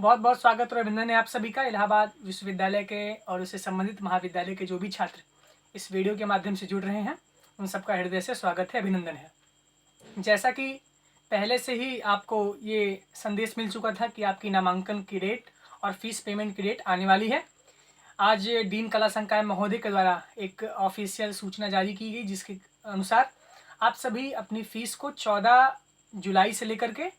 बहुत बहुत स्वागत और अभिनंदन है आप सभी का इलाहाबाद विश्वविद्यालय के और उससे संबंधित महाविद्यालय के जो भी छात्र इस वीडियो के माध्यम से जुड़ रहे हैं उन सबका हृदय से स्वागत है, अभिनंदन है। जैसा कि पहले से ही आपको ये संदेश मिल चुका था कि आपकी नामांकन की डेट और फीस पेमेंट की डेट आने वाली है। आज डीन कला संकाय महोदय के द्वारा एक ऑफिशियल सूचना जारी की गई, जिसके अनुसार आप सभी अपनी फीस को 14 जुलाई से लेकर के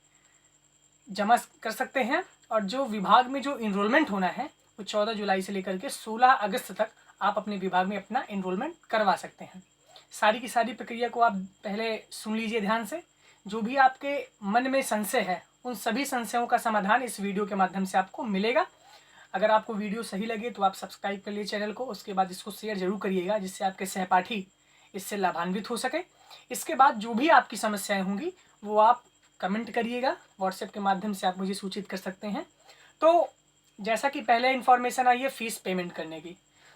जमा कर सकते हैं और जो विभाग में जो इनरोलमेंट होना है वो 14 जुलाई से लेकर के 16 अगस्त तक आप अपने विभाग में अपना इनरोलमेंट करवा सकते हैं। सारी की सारी प्रक्रिया को आप पहले सुन लीजिए ध्यान से। जो भी आपके मन में संशय है उन सभी संशयों का समाधान इस वीडियो के माध्यम से आपको मिलेगा। अगर आपको वीडियो सही लगे तो आप सब्सक्राइब कर लीजिए चैनल को, उसके बाद इसको शेयर जरूर करिएगा जिससे आपके सहपाठी इससे लाभान्वित हो सके। इसके बाद जो भी आपकी समस्याएं होंगी वो आप कमेंट करिएगा, व्हाट्सएप के माध्यम से आप मुझे सूचित कर सकते हैं। तो जैसा कि पहले इन्फॉर्मेशन आई है फ़ीस पेमेंट करने की,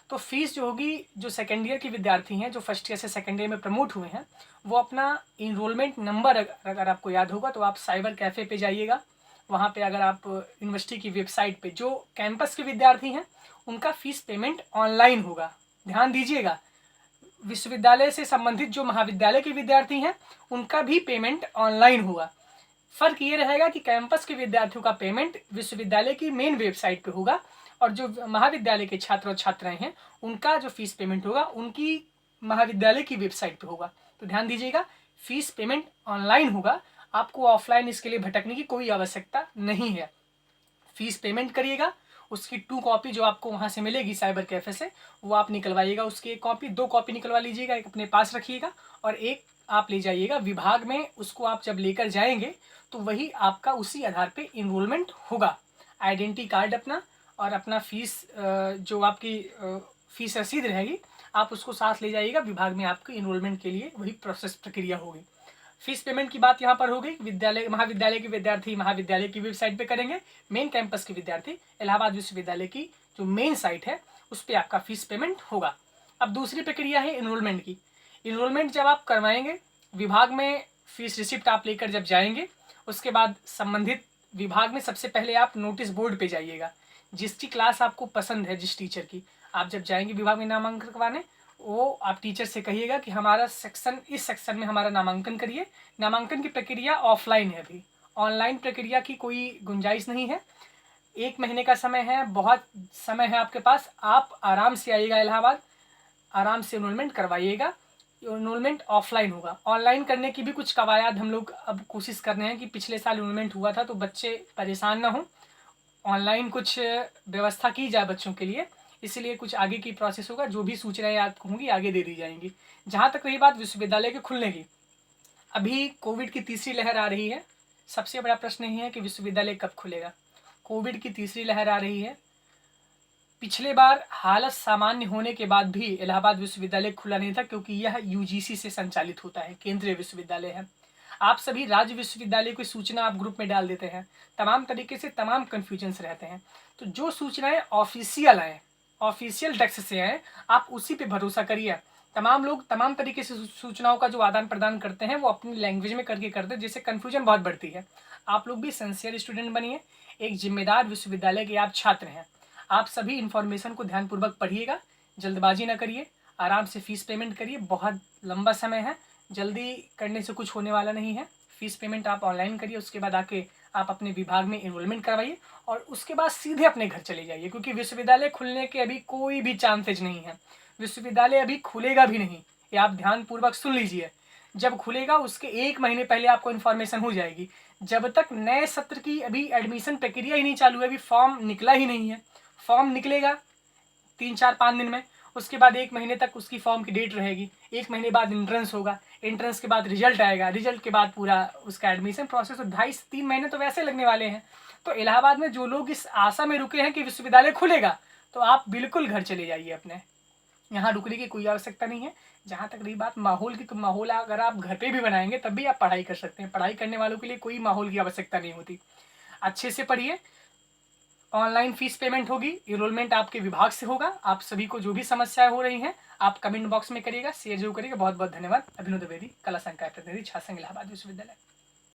तो फीस जो होगी, जो सेकेंड ईयर के विद्यार्थी हैं जो फर्स्ट ईयर से सेकेंड ईयर में प्रमोट हुए हैं, वो अपना इनरोलमेंट नंबर अगर आपको याद होगा तो आप साइबर कैफ़े पे जाइएगा। वहाँ पे अगर आप यूनिवर्सिटी की वेबसाइट पे जो कैंपस के विद्यार्थी हैं उनका फ़ीस पेमेंट ऑनलाइन होगा। ध्यान दीजिएगा, विश्वविद्यालय से संबंधित जो महाविद्यालय के विद्यार्थी हैं उनका भी पेमेंट ऑनलाइन होगा। फ़र्क ये रहेगा कि कैंपस के विद्यार्थियों का पेमेंट विश्वविद्यालय की मेन वेबसाइट पे होगा और जो महाविद्यालय के छात्र और छात्राएं हैं उनका जो फीस पेमेंट होगा उनकी महाविद्यालय की वेबसाइट पे होगा। तो ध्यान दीजिएगा, फीस पेमेंट ऑनलाइन होगा, आपको ऑफलाइन इसके लिए भटकने की कोई आवश्यकता नहीं है। फीस पेमेंट करिएगा, उसकी 2 कॉपी जो आपको वहाँ से मिलेगी साइबर कैफ़े से वो आप निकलवाइएगा। उसकी 1 कॉपी, 2 कॉपी निकलवा लीजिएगा, एक अपने पास रखिएगा और एक आप ले जाइएगा विभाग में। उसको आप जब लेकर जाएंगे तो वही आपका उसी आधार पे इनरोलमेंट होगा। आइडेंटिटी कार्ड अपना और अपना फीस जो आपकी फीस रसीद रहेगी आप उसको साथ ले जाइएगा। विभाग में आपके इनरोलमेंट के लिए वही प्रोसेस प्रक्रिया होगी। फीस पेमेंट की बात यहाँ पर हो गई। विद्यालय महाविद्यालय के विद्यार्थी महाविद्यालय की वेबसाइट पे करेंगे, मेन कैंपस के विद्यार्थी इलाहाबाद विश्वविद्यालय की जो मेन साइट है उस पर आपका फीस पेमेंट होगा। अब दूसरी प्रक्रिया है इनरोलमेंट की। इनरोलमेंट जब आप करवाएंगे विभाग में, फीस रिसिप्ट आप लेकर जब जाएंगे उसके बाद संबंधित विभाग में सबसे पहले आप नोटिस बोर्ड पे जाइएगा। जिसकी क्लास आपको पसंद है, जिस टीचर की, आप जब जाएंगे विभाग में नामांकन करवाने, वो आप टीचर से कहिएगा कि हमारा सेक्शन, इस सेक्शन में हमारा नामांकन करिए। नामांकन की प्रक्रिया ऑफलाइन है, अभी ऑनलाइन प्रक्रिया की कोई गुंजाइश नहीं है। 1 महीने का समय है, बहुत समय है आपके पास। आप आराम से आइएगा इलाहाबाद, आराम से इनरोलमेंट करवाइएगा। इनरोलमेंट ऑफलाइन होगा। ऑनलाइन करने की भी कुछ कवायद हम लोग अब कोशिश कर रहे हैं कि पिछले साल इनरोलमेंट हुआ था तो बच्चे परेशान ना हो, ऑनलाइन कुछ व्यवस्था की जाए बच्चों के लिए। इसलिए कुछ आगे की प्रोसेस होगा, जो भी सूचनाएं आपको होंगी आगे दे दी जाएंगी। जहाँ तक रही बात विश्वविद्यालय के खुलने की, अभी कोविड की तीसरी लहर आ रही है। सबसे बड़ा प्रश्न यही है कि विश्वविद्यालय कब खुलेगा। कोविड की तीसरी लहर आ रही है। पिछले बार हालत सामान्य होने के बाद भी इलाहाबाद विश्वविद्यालय खुला नहीं था क्योंकि यह यूजीसी से संचालित होता है, केंद्रीय विश्वविद्यालय है। आप सभी राज्य विश्वविद्यालय की सूचना आप ग्रुप में डाल देते हैं, तमाम तरीके से तमाम कन्फ्यूजन्स रहते हैं। तो जो सूचनाएं ऑफिशियल आए, ऑफिशियल डेस्क से आए, आप उसी पे भरोसा करिए। तमाम लोग तमाम तरीके से सूचनाओं का जो आदान प्रदान करते हैं वो अपनी लैंग्वेज में करके करते हैं, जिससे कन्फ्यूजन बहुत बढ़ती है। आप लोग भी सिंसियर स्टूडेंट बनिए, एक जिम्मेदार विश्वविद्यालय के आप छात्र हैं। आप सभी इन्फॉर्मेशन को ध्यानपूर्वक पढ़िएगा, जल्दबाजी ना करिए, आराम से फीस पेमेंट करिए। बहुत लंबा समय है, जल्दी करने से कुछ होने वाला नहीं है। फीस पेमेंट आप ऑनलाइन करिए, उसके बाद आके आप अपने विभाग में इनरोलमेंट करवाइए और उसके बाद सीधे अपने घर चले जाइए, क्योंकि विश्वविद्यालय खुलने के अभी कोई भी चांसेज नहीं है। विश्वविद्यालय अभी खुलेगा भी नहीं, ये आप ध्यानपूर्वक सुन लीजिए। जब खुलेगा उसके 1 महीने पहले आपको इन्फॉर्मेशन हो जाएगी। जब तक नए सत्र की अभी एडमिशन प्रक्रिया ही नहीं चालू है, अभी फॉर्म निकला ही नहीं है। फॉर्म निकलेगा 3-4-5 दिन में, उसके बाद 1 महीने तक उसकी फॉर्म की डेट रहेगी। 1 महीने बाद एंट्रेंस होगा, एंट्रेंस के बाद रिजल्ट आएगा, रिजल्ट के बाद पूरा उसका एडमिशन प्रोसेस। तो 2.5-3 महीने तो वैसे लगने वाले हैं। तो इलाहाबाद में जो लोग इस आशा में रुके हैं कि विश्वविद्यालय खुलेगा, तो आप बिल्कुल घर चले जाइए अपने, यहाँ रुकने की कोई आवश्यकता नहीं है। जहाँ तक रही बात माहौल की, तो माहौल अगर आप घर पे भी बनाएंगे तब भी आप पढ़ाई कर सकते हैं। पढ़ाई करने वालों के लिए कोई माहौल की आवश्यकता नहीं होती। अच्छे से पढ़िए, ऑनलाइन फीस पेमेंट होगी, इनरोलमेंट आपके विभाग से होगा। आप सभी को जो भी समस्याएं हो रही हैं आप कमेंट बॉक्स में करिएगा, शेयर जरूर करिएगा। बहुत बहुत धन्यवाद। अभिनव द्विवेदी, कला संकाय प्रतिनिधि, छात्र संघ इलाहाबाद विश्वविद्यालय।